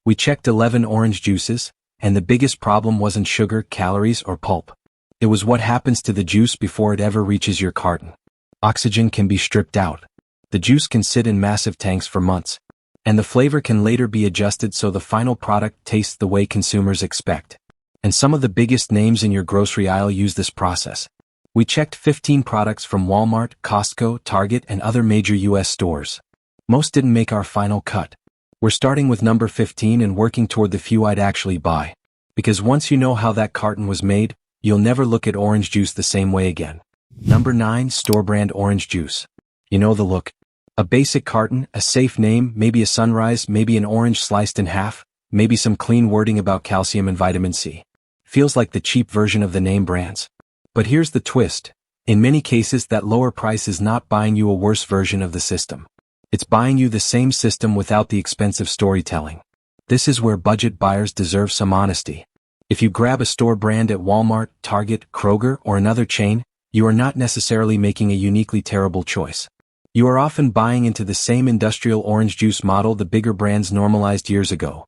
We checked 11 orange juices, and the biggest problem wasn't sugar, calories, or pulp. It was what happens to the juice before it ever reaches your carton. Oxygen can be stripped out. The juice can sit in massive tanks for months, and the flavor can later be adjusted so the final product tastes the way consumers expect. And some of the biggest names in your grocery aisle use this process. We checked 15 products from Walmart, Costco, Target, and other major US stores. Most didn't make our final cut. We're starting with number 15 and working toward the few I'd actually buy. Because once you know how that carton was made, you'll never look at orange juice the same way again. Number 9, store brand orange juice. You know the look. A basic carton, a safe name, maybe a sunrise, maybe an orange sliced in half, maybe some clean wording about calcium and vitamin C. Feels like the cheap version of the name brands. But here's the twist. In many cases, that lower price is not buying you a worse version of the system. It's buying you the same system without the expensive storytelling. This is where budget buyers deserve some honesty. If you grab a store brand at Walmart, Target, Kroger, or another chain, you are not necessarily making a uniquely terrible choice. You are often buying into the same industrial orange juice model the bigger brands normalized years ago.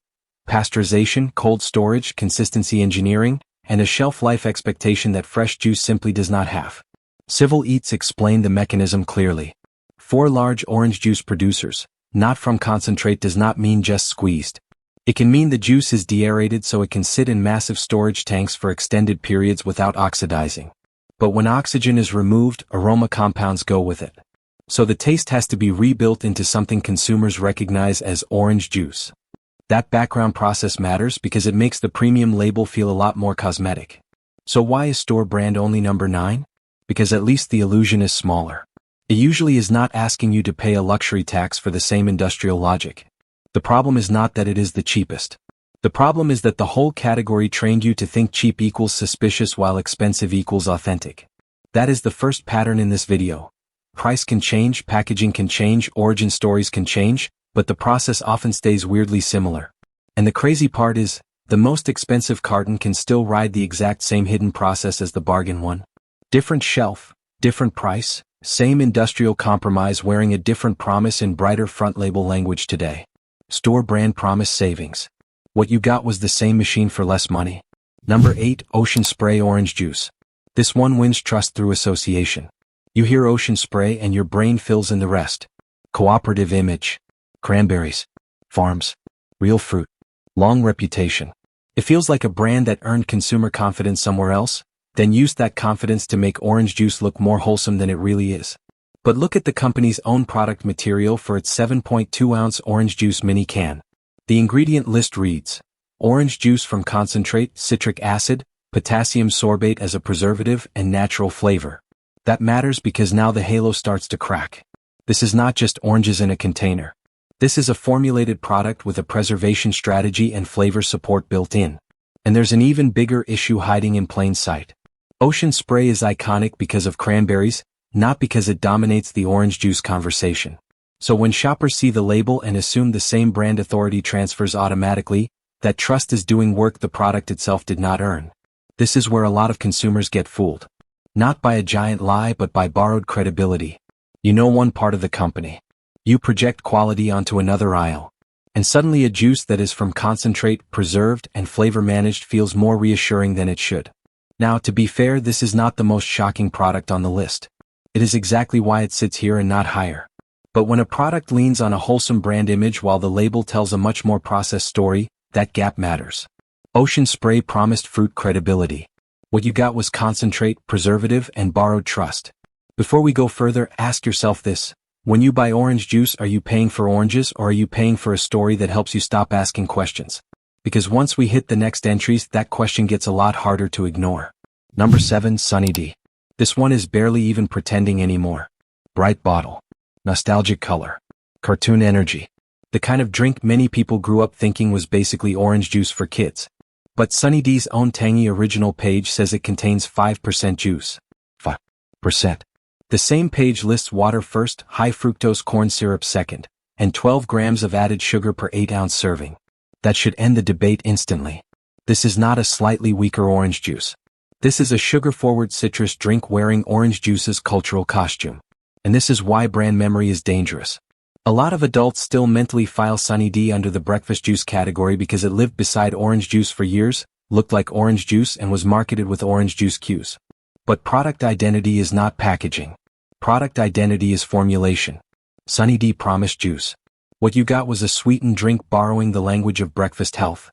Pasteurization, cold storage, consistency engineering, and a shelf life expectation that fresh juice simply does not have. Civil Eats explained the mechanism clearly. 4 large orange juice producers, not from concentrate, does not mean just squeezed. It can mean the juice is deaerated so it can sit in massive storage tanks for extended periods without oxidizing. But when oxygen is removed, aroma compounds go with it. So the taste has to be rebuilt into something consumers recognize as orange juice. That background process matters because it makes the premium label feel a lot more cosmetic. So why is store brand only number 9? Because at least the illusion is smaller. It usually is not asking you to pay a luxury tax for the same industrial logic. The problem is not that it is the cheapest. The problem is that the whole category trained you to think cheap equals suspicious while expensive equals authentic. That is the first pattern in this video. Price can change, packaging can change, origin stories can change, but the process often stays weirdly similar. And the crazy part is, the most expensive carton can still ride the exact same hidden process as the bargain one. Different shelf, different price, same industrial compromise wearing a different promise in brighter front label language today. Store brand promise savings. What you got was the same machine for less money. Number 8, Ocean Spray Orange Juice. This one wins trust through association. You hear Ocean Spray and your brain fills in the rest. Cooperative image. Cranberries. Farms. Real fruit. Long reputation. It feels like a brand that earned consumer confidence somewhere else, then used that confidence to make orange juice look more wholesome than it really is. But look at the company's own product material for its 7.2-ounce orange juice mini can. The ingredient list reads, orange juice from concentrate, citric acid, potassium sorbate as a preservative, and natural flavor. That matters because now the halo starts to crack. This is not just oranges in a container. This is a formulated product with a preservation strategy and flavor support built in. And there's an even bigger issue hiding in plain sight. Ocean Spray is iconic because of cranberries, not because it dominates the orange juice conversation. So when shoppers see the label and assume the same brand authority transfers automatically, that trust is doing work the product itself did not earn. This is where a lot of consumers get fooled. Not by a giant lie but by borrowed credibility. You know one part of the company. You project quality onto another aisle. And suddenly a juice that is from concentrate, preserved, and flavor managed feels more reassuring than it should. Now, to be fair, this is not the most shocking product on the list. It is exactly why it sits here and not higher. But when a product leans on a wholesome brand image while the label tells a much more processed story, that gap matters. Ocean Spray promised fruit credibility. What you got was concentrate, preservative, and borrowed trust. Before we go further, ask yourself this. When you buy orange juice, are you paying for oranges or are you paying for a story that helps you stop asking questions? Because once we hit the next entries, that question gets a lot harder to ignore. Number 7, Sunny D. This one is barely even pretending anymore. Bright bottle. Nostalgic color. Cartoon energy. The kind of drink many people grew up thinking was basically orange juice for kids. But Sunny D's own tangy original page says it contains 5% juice. 5%. The same page lists water first, high fructose corn syrup second, and 12 grams of added sugar per 8-ounce serving. That should end the debate instantly. This is not a slightly weaker orange juice. This is a sugar-forward citrus drink wearing orange juice's cultural costume. And this is why brand memory is dangerous. A lot of adults still mentally file Sunny D under the breakfast juice category because it lived beside orange juice for years, looked like orange juice and was marketed with orange juice cues. But product identity is not packaging. Product identity is formulation. Sunny D promised juice. What you got was a sweetened drink borrowing the language of breakfast health.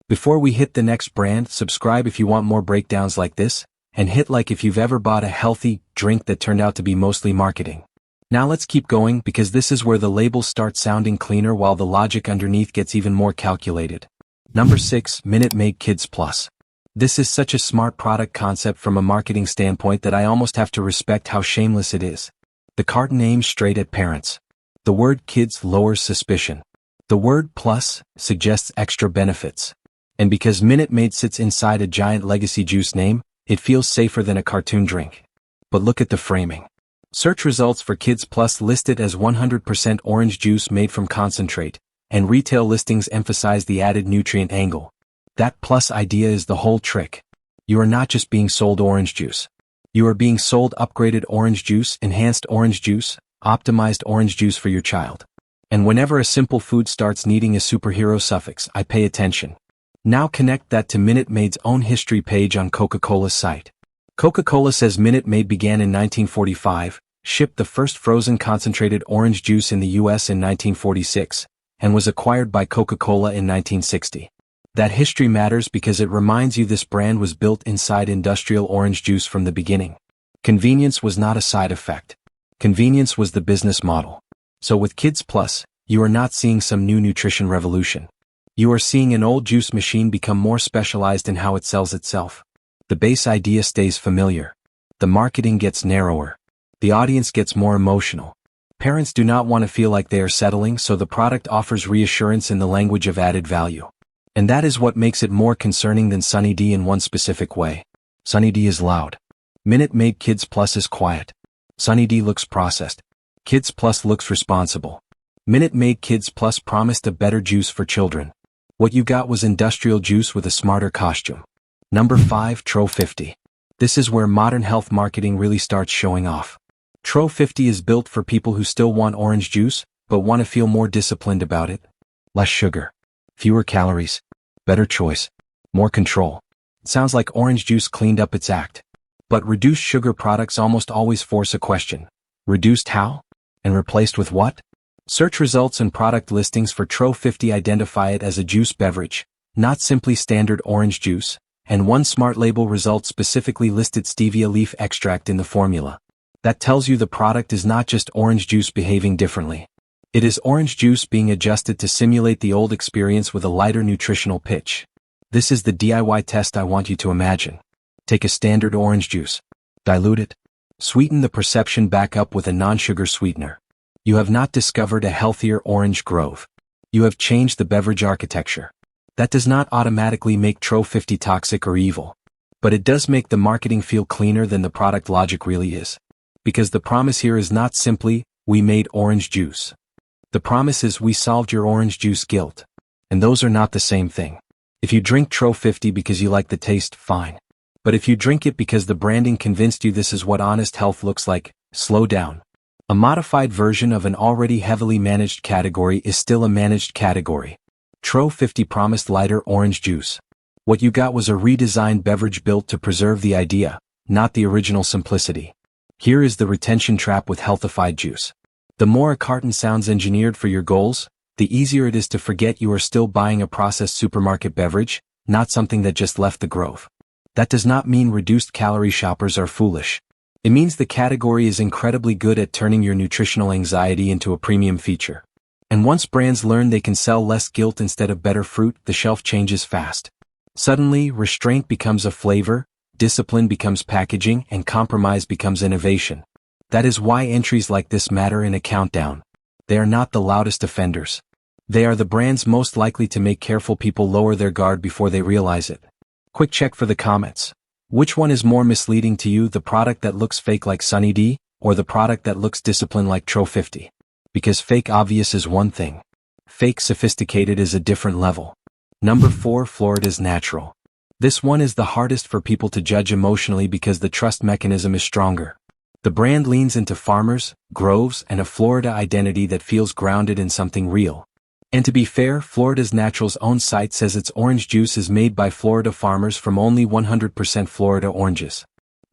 Before we hit the next brand, subscribe if you want more breakdowns like this, and hit like if you've ever bought a healthy drink that turned out to be mostly marketing. Now let's keep going because this is where the labels start sounding cleaner while the logic underneath gets even more calculated. Number 6, Minute Maid Kids Plus. This is such a smart product concept from a marketing standpoint that I almost have to respect how shameless it is. The carton aims straight at parents. The word kids lowers suspicion. The word plus suggests extra benefits. And because Minute Maid sits inside a giant legacy juice name, it feels safer than a cartoon drink. But look at the framing. Search results for Kids Plus list it as 100% orange juice made from concentrate, and retail listings emphasize the added nutrient angle. That plus idea is the whole trick. You are not just being sold orange juice. You are being sold upgraded orange juice, enhanced orange juice, optimized orange juice for your child. And whenever a simple food starts needing a superhero suffix, I pay attention. Now connect that to Minute Maid's own history page on Coca-Cola's site. Coca-Cola says Minute Maid began in 1945, shipped the first frozen concentrated orange juice in the US in 1946, and was acquired by Coca-Cola in 1960. That history matters because it reminds you this brand was built inside industrial orange juice from the beginning. Convenience was not a side effect. Convenience was the business model. So with Kids Plus, you are not seeing some new nutrition revolution. You are seeing an old juice machine become more specialized in how it sells itself. The base idea stays familiar. The marketing gets narrower. The audience gets more emotional. Parents do not want to feel like they are settling, so the product offers reassurance in the language of added value. And that is what makes it more concerning than Sunny D in one specific way. Sunny D is loud. Minute Maid Kids Plus is quiet. Sunny D looks processed. Kids Plus looks responsible. Minute Maid Kids Plus promised a better juice for children. What you got was industrial juice with a smarter costume. Number 5, Tro 50. This is where modern health marketing really starts showing off. Tro 50 is built for people who still want orange juice, but want to feel more disciplined about it. Less sugar. Fewer calories. Better choice. More control. It sounds like orange juice cleaned up its act. But reduced sugar products almost always force a question. Reduced how? And replaced with what? Search results and product listings for Tro 50 identify it as a juice beverage, not simply standard orange juice, and one smart label result specifically listed stevia leaf extract in the formula. That tells you the product is not just orange juice behaving differently. It is orange juice being adjusted to simulate the old experience with a lighter nutritional pitch. This is the DIY test I want you to imagine. Take a standard orange juice. Dilute it. Sweeten the perception back up with a non-sugar sweetener. You have not discovered a healthier orange grove. You have changed the beverage architecture. That does not automatically make Tro 50 toxic or evil. But it does make the marketing feel cleaner than the product logic really is. Because the promise here is not simply, we made orange juice. The promise is we solved your orange juice guilt. And those are not the same thing. If you drink Tro 50 because you like the taste, fine. But if you drink it because the branding convinced you this is what honest health looks like, slow down. A modified version of an already heavily managed category is still a managed category. Tro 50 promised lighter orange juice. What you got was a redesigned beverage built to preserve the idea, not the original simplicity. Here is the retention trap with healthified juice. The more a carton sounds engineered for your goals, the easier it is to forget you are still buying a processed supermarket beverage, not something that just left the grove. That does not mean reduced calorie shoppers are foolish. It means the category is incredibly good at turning your nutritional anxiety into a premium feature. And once brands learn they can sell less guilt instead of better fruit, the shelf changes fast. Suddenly, restraint becomes a flavor, discipline becomes packaging, and compromise becomes innovation. That is why entries like this matter in a countdown. They are not the loudest offenders. They are the brands most likely to make careful people lower their guard before they realize it. Quick check for the comments. Which one is more misleading to you, the product that looks fake like Sunny D, or the product that looks disciplined like Tro 50? Because fake obvious is one thing. Fake sophisticated is a different level. Number 4, Florida's Natural. This one is the hardest for people to judge emotionally because the trust mechanism is stronger. The brand leans into farmers, groves, and a Florida identity that feels grounded in something real. And to be fair, Florida's Natural's own site says its orange juice is made by Florida farmers from only 100% Florida oranges.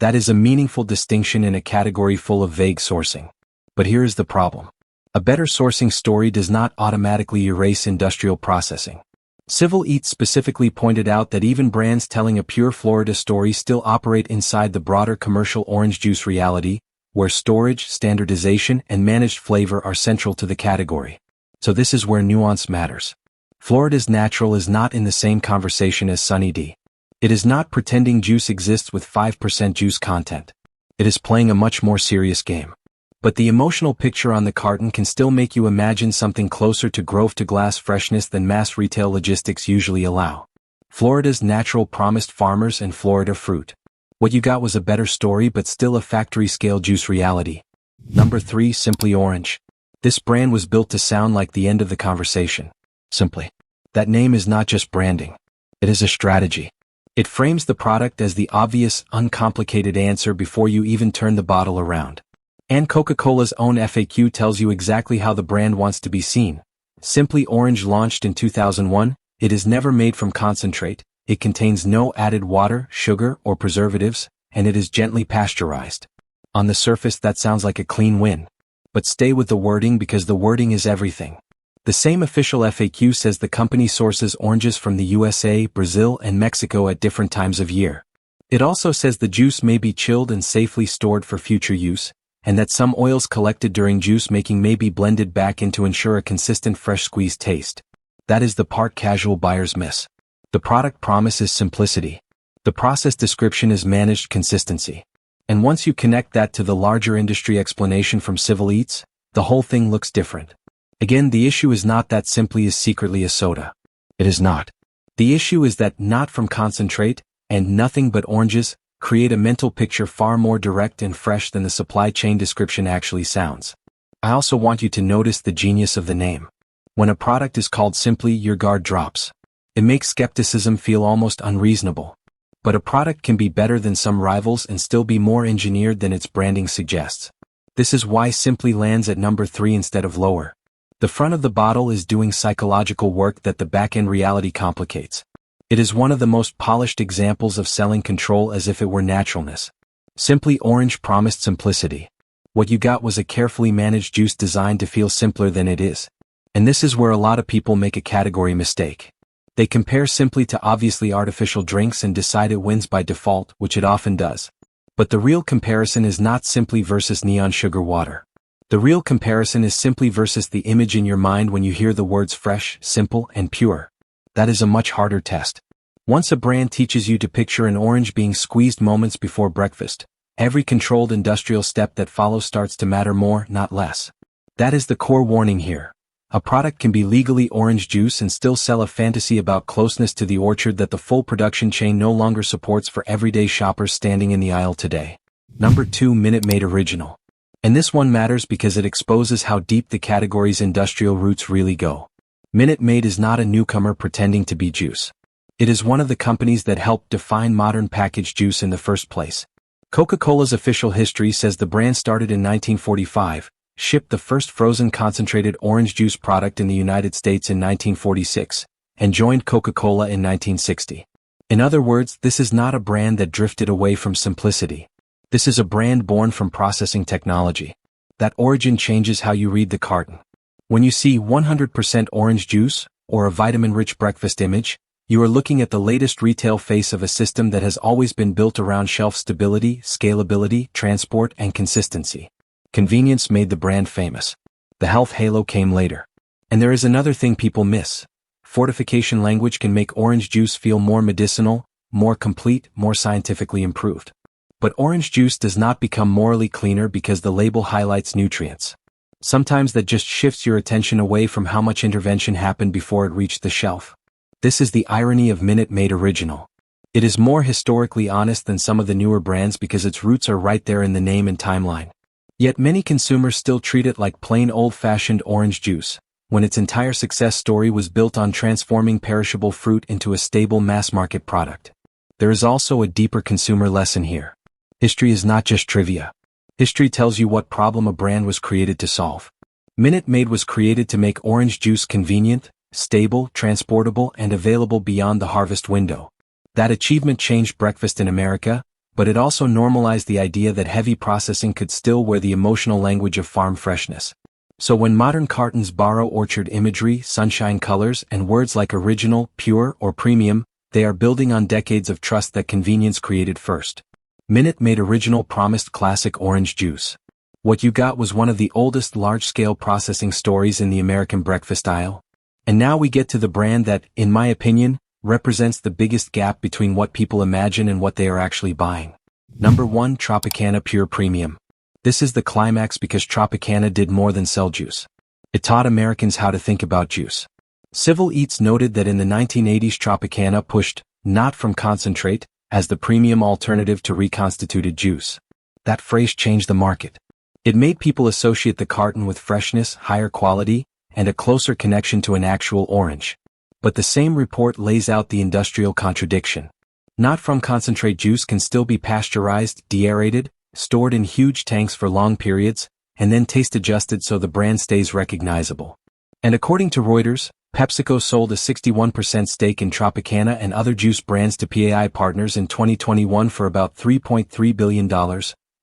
That is a meaningful distinction in a category full of vague sourcing. But here is the problem. A better sourcing story does not automatically erase industrial processing. Civil Eats specifically pointed out that even brands telling a pure Florida story still operate inside the broader commercial orange juice reality, where storage, standardization, and managed flavor are central to the category. So this is where nuance matters. Florida's Natural is not in the same conversation as Sunny D. It is not pretending juice exists with 5% juice content. It is playing a much more serious game. But the emotional picture on the carton can still make you imagine something closer to grove-to-glass freshness than mass retail logistics usually allow. Florida's Natural promised farmers and Florida fruit. What you got was a better story but still a factory-scale juice reality. Number 3, Simply Orange. This brand was built to sound like the end of the conversation. Simply. That name is not just branding. It is a strategy. It frames the product as the obvious, uncomplicated answer before you even turn the bottle around. And Coca-Cola's own FAQ tells you exactly how the brand wants to be seen. Simply Orange launched in 2001, it is never made from concentrate, it contains no added water, sugar, or preservatives, and it is gently pasteurized. On the surface that sounds like a clean win. But stay with the wording because the wording is everything. The same official FAQ says the company sources oranges from the USA, Brazil, and Mexico at different times of year. It also says the juice may be chilled and safely stored for future use, and that some oils collected during juice making may be blended back in to ensure a consistent fresh squeezed taste. That is the part casual buyers miss. The product promise is simplicity. The process description is managed consistency. And once you connect that to the larger industry explanation from Civil Eats, the whole thing looks different. Again, the issue is not that Simply is secretly a soda. It is not. The issue is that not from concentrate, and nothing but oranges, create a mental picture far more direct and fresh than the supply chain description actually sounds. I also want you to notice the genius of the name. When a product is called Simply, your guard drops. It makes skepticism feel almost unreasonable. But a product can be better than some rivals and still be more engineered than its branding suggests. This is why Simply lands at number 3 instead of lower. The front of the bottle is doing psychological work that the back-end reality complicates. It is one of the most polished examples of selling control as if it were naturalness. Simply Orange promised simplicity. What you got was a carefully managed juice designed to feel simpler than it is. And this is where a lot of people make a category mistake. They compare Simply to obviously artificial drinks and decide it wins by default, which it often does. But the real comparison is not Simply versus neon sugar water. The real comparison is Simply versus the image in your mind when you hear the words fresh, simple, and pure. That is a much harder test. Once a brand teaches you to picture an orange being squeezed moments before breakfast, every controlled industrial step that follows starts to matter more, not less. That is the core warning here. A product can be legally orange juice and still sell a fantasy about closeness to the orchard that the full production chain no longer supports for everyday shoppers standing in the aisle today. Number 2, Minute Maid Original. And this one matters because it exposes how deep the category's industrial roots really go. Minute Maid is not a newcomer pretending to be juice. It is one of the companies that helped define modern packaged juice in the first place. Coca-Cola's official history says the brand started in 1945, shipped the first frozen concentrated orange juice product in the United States in 1946, and joined Coca-Cola in 1960. In other words, this is not a brand that drifted away from simplicity. This is a brand born from processing technology. That origin changes how you read the carton. When you see 100% orange juice, or a vitamin-rich breakfast image, you are looking at the latest retail face of a system that has always been built around shelf stability, scalability, transport, and consistency. Convenience made the brand famous. The health halo came later. And there is another thing people miss. Fortification language can make orange juice feel more medicinal, more complete, more scientifically improved. But orange juice does not become morally cleaner because the label highlights nutrients. Sometimes that just shifts your attention away from how much intervention happened before it reached the shelf. This is the irony of Minute Maid Original. It is more historically honest than some of the newer brands because its roots are right there in the name and timeline. Yet many consumers still treat it like plain old-fashioned orange juice, when its entire success story was built on transforming perishable fruit into a stable mass-market product. There is also a deeper consumer lesson here. History is not just trivia. History tells you what problem a brand was created to solve. Minute Maid was created to make orange juice convenient, stable, transportable, and available beyond the harvest window. That achievement changed breakfast in America, but it also normalized the idea that heavy processing could still wear the emotional language of farm freshness. So when modern cartons borrow orchard imagery, sunshine colors, and words like original, pure, or premium, they are building on decades of trust that convenience created first. Minute Maid original promised classic orange juice. What you got was one of the oldest large-scale processing stories in the American breakfast aisle. And now we get to the brand that, in my opinion, represents the biggest gap between what people imagine and what they are actually buying. Number 1, Tropicana Pure Premium. This is the climax because Tropicana did more than sell juice. It taught Americans how to think about juice. Civil Eats noted that in the 1980s Tropicana pushed, not from concentrate, as the premium alternative to reconstituted juice. That phrase changed the market. It made people associate the carton with freshness, higher quality, and a closer connection to an actual orange. But the same report lays out the industrial contradiction. Not from concentrate juice can still be pasteurized, deaerated, stored in huge tanks for long periods, and then taste adjusted so the brand stays recognizable. And according to Reuters, PepsiCo sold a 61% stake in Tropicana and other juice brands to PAI partners in 2021 for about $3.3 billion,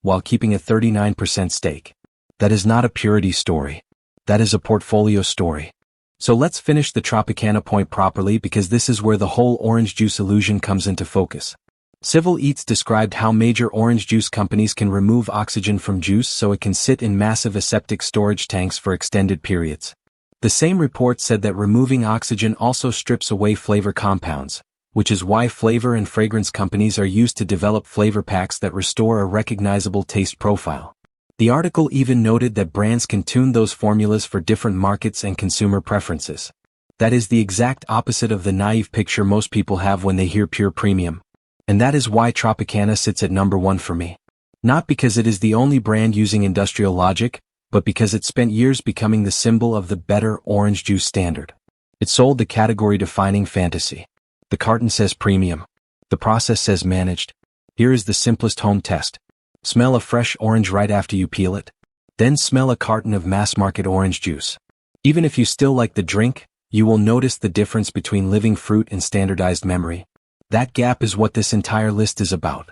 while keeping a 39% stake. That is not a purity story. That is a portfolio story. So let's finish the Tropicana point properly because this is where the whole orange juice illusion comes into focus. Civil Eats described how major orange juice companies can remove oxygen from juice so it can sit in massive aseptic storage tanks for extended periods. The same report said that removing oxygen also strips away flavor compounds, which is why flavor and fragrance companies are used to develop flavor packs that restore a recognizable taste profile. The article even noted that brands can tune those formulas for different markets and consumer preferences. That is the exact opposite of the naive picture most people have when they hear pure premium. And that is why Tropicana sits at number 1 for me. Not because it is the only brand using industrial logic, but because it spent years becoming the symbol of the better orange juice standard. It sold the category-defining fantasy. The carton says premium. The process says managed. Here is the simplest home test. Smell a fresh orange right after you peel it. Then smell a carton of mass-market orange juice. Even if you still like the drink, you will notice the difference between living fruit and standardized memory. That gap is what this entire list is about.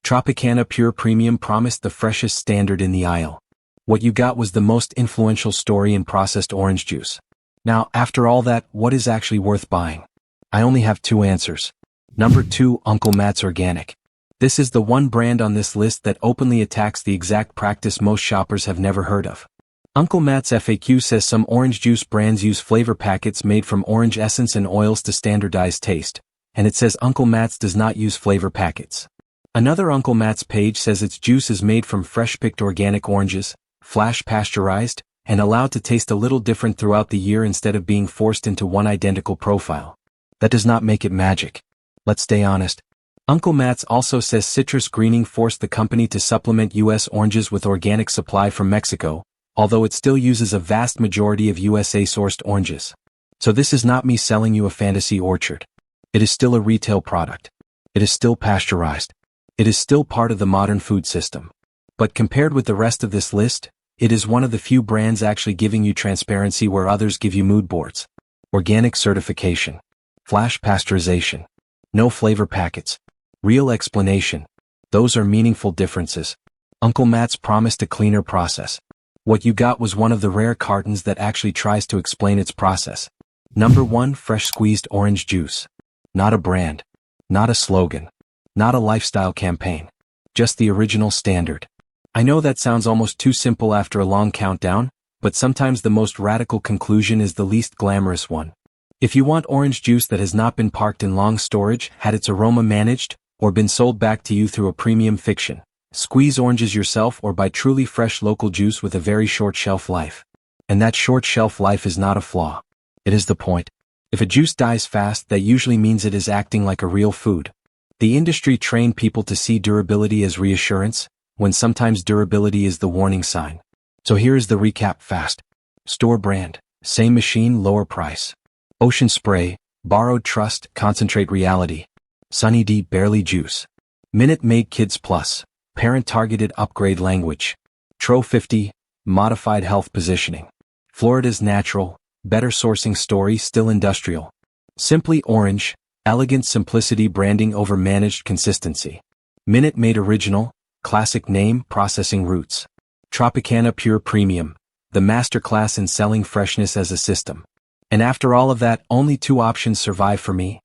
Tropicana Pure Premium promised the freshest standard in the aisle. What you got was the most influential story in processed orange juice. Now, after all that, what is actually worth buying? I only have 2 answers. Number 2, Uncle Matt's Organic. This is the one brand on this list that openly attacks the exact practice most shoppers have never heard of. Uncle Matt's FAQ says some orange juice brands use flavor packets made from orange essence and oils to standardize taste, and it says Uncle Matt's does not use flavor packets. Another Uncle Matt's page says its juice is made from fresh-picked organic oranges, flash pasteurized, and allowed to taste a little different throughout the year instead of being forced into one identical profile. That does not make it magic. Let's stay honest. Uncle Matt's also says citrus greening forced the company to supplement U.S. oranges with organic supply from Mexico, although it still uses a vast majority of USA-sourced oranges. So this is not me selling you a fantasy orchard. It is still a retail product. It is still pasteurized. It is still part of the modern food system. But compared with the rest of this list, it is one of the few brands actually giving you transparency where others give you mood boards. Organic certification. Flash pasteurization. No flavor packets. Real explanation. Those are meaningful differences. Uncle Matt's promised a cleaner process. What you got was one of the rare cartons that actually tries to explain its process. Number 1, fresh squeezed orange juice. Not a brand. Not a slogan. Not a lifestyle campaign. Just the original standard. I know that sounds almost too simple after a long countdown, but sometimes the most radical conclusion is the least glamorous one. If you want orange juice that has not been parked in long storage, had its aroma managed, or been sold back to you through a premium fiction, squeeze oranges yourself or buy truly fresh local juice with a very short shelf life. And that short shelf life is not a flaw. It is the point. If a juice dies fast, that usually means it is acting like a real food. The industry trained people to see durability as reassurance, when sometimes durability is the warning sign. So here is the recap fast. Store brand, same machine, lower price. Ocean Spray, borrowed trust, concentrate reality. Sunny D, barely juice. Minute Maid Kids Plus, parent targeted upgrade language. Tro 50, modified health positioning. Florida's natural, better sourcing story still industrial. Simply orange, elegant simplicity branding over managed consistency. Minute Maid original, classic name, processing roots. Tropicana pure premium, the masterclass in selling freshness as a system. And after all of that, only two options survive for me.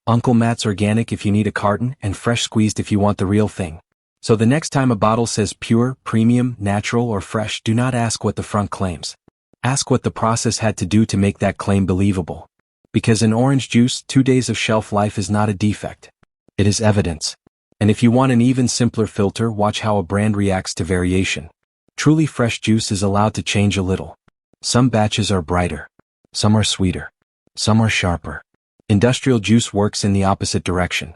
Uncle Matt's organic if you need a carton, and fresh squeezed if you want the real thing. So the next time a bottle says pure, premium, natural, or fresh, do not ask what the front claims. Ask what the process had to do to make that claim believable. Because in orange juice, 2 days of shelf life is not a defect. It is evidence. And if you want an even simpler filter, watch how a brand reacts to variation. Truly fresh juice is allowed to change a little. Some batches are brighter. Some are sweeter. Some are sharper. Industrial juice works in the opposite direction.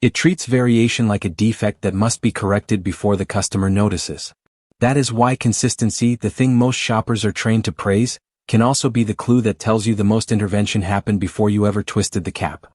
It treats variation like a defect that must be corrected before the customer notices. That is why consistency, the thing most shoppers are trained to praise, can also be the clue that tells you the most intervention happened before you ever twisted the cap.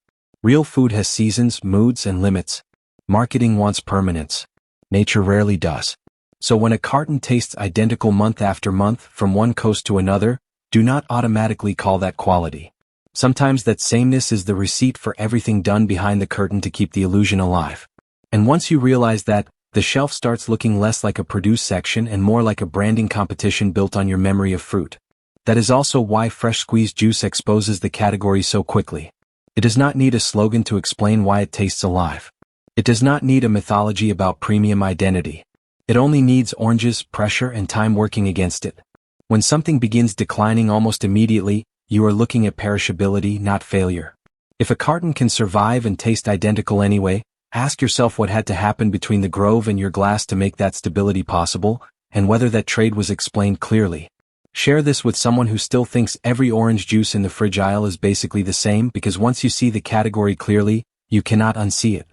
Real food has seasons, moods, and limits. Marketing wants permanence. Nature rarely does. So when a carton tastes identical month after month from one coast to another, do not automatically call that quality. Sometimes that sameness is the receipt for everything done behind the curtain to keep the illusion alive. And once you realize that, the shelf starts looking less like a produce section and more like a branding competition built on your memory of fruit. That is also why fresh squeezed juice exposes the category so quickly. It does not need a slogan to explain why it tastes alive. It does not need a mythology about premium identity. It only needs oranges, pressure, and time working against it. When something begins declining almost immediately, you are looking at perishability, not failure. If a carton can survive and taste identical anyway, ask yourself what had to happen between the grove and your glass to make that stability possible, and whether that trade was explained clearly. Share this with someone who still thinks every orange juice in the fridge aisle is basically the same, because once you see the category clearly, you cannot unsee it.